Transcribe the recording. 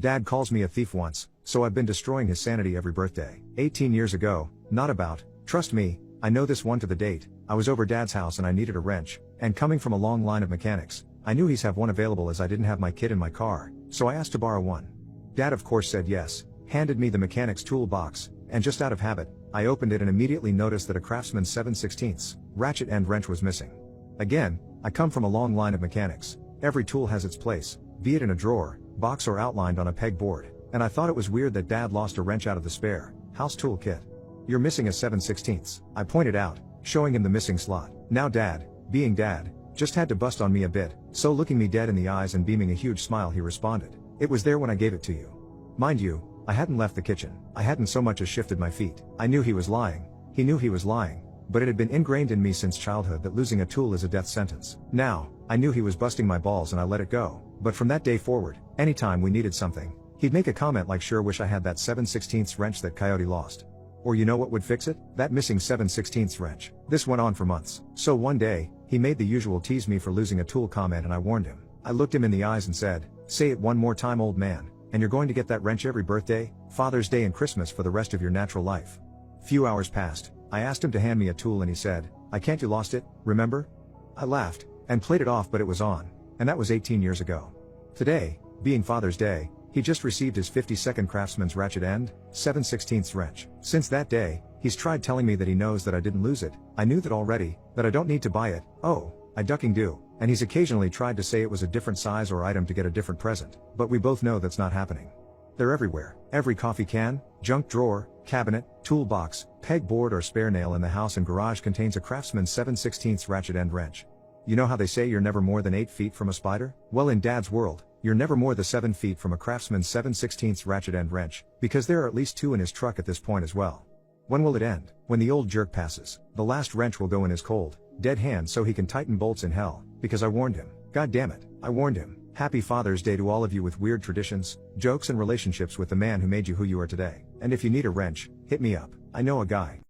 Dad calls me a thief once, so I've been destroying his sanity every birthday. 18 years ago, not about, trust me, I know this one to the date, I was over Dad's house and I needed a wrench, and coming from a long line of mechanics, I knew he's have one available as I didn't have my kid in my car, so I asked to borrow one. Dad of course said yes, handed me the mechanic's toolbox, and just out of habit, I opened it and immediately noticed that a Craftsman 7/16 ratchet end wrench was missing. Again, I come from a long line of mechanics, every tool has its place, be it in a drawer, box or outlined on a pegboard, and I thought it was weird that Dad lost a wrench out of the spare house tool kit. You're missing a 7/16, I pointed out, showing him the missing slot. Now Dad, being Dad, just had to bust on me a bit, so looking me dead in the eyes and beaming a huge smile he responded, "It was there when I gave it to you." Mind you, I hadn't left the kitchen, I hadn't so much as shifted my feet. I knew he was lying, he knew he was lying, but it had been ingrained in me since childhood that losing a tool is a death sentence. Now, I knew he was busting my balls and I let it go, but from that day forward, anytime we needed something, he'd make a comment like sure wish I had that 7/16 wrench that Coyote lost. Or you know what would fix it? That missing 7/16 wrench. This went on for months. So one day, he made the usual tease me for losing a tool comment and I warned him. I looked him in the eyes and said, "Say it one more time, old man, and you're going to get that wrench every birthday, Father's Day and Christmas for the rest of your natural life." Few hours passed, I asked him to hand me a tool and he said, "I can't, you lost it, remember?" I laughed, and played it off but it was on, and that was 18 years ago. Today, being Father's Day, he just received his 52nd Craftsman's ratchet end, 7/16 wrench. Since that day, he's tried telling me that he knows that I didn't lose it, I knew that already, that I don't need to buy it, oh, I ducking do, and he's occasionally tried to say it was a different size or item to get a different present, but we both know that's not happening. They're everywhere. Every coffee can, junk drawer, cabinet, toolbox, pegboard or spare nail in the house and garage contains a Craftsman 7/16 ratchet end wrench. You know how they say you're never more than 8 feet from a spider? Well, in Dad's world, you're never more than 7 feet from a Craftsman 7/16 ratchet end wrench, because there are at least 2 in his truck at this point as well. When will it end? When the old jerk passes, the last wrench will go in his cold, dead hand so he can tighten bolts in hell, because I warned him. God damn it, I warned him. Happy Father's Day to all of you with weird traditions, jokes and relationships with the man who made you who you are today. And if you need a wrench, hit me up, I know a guy.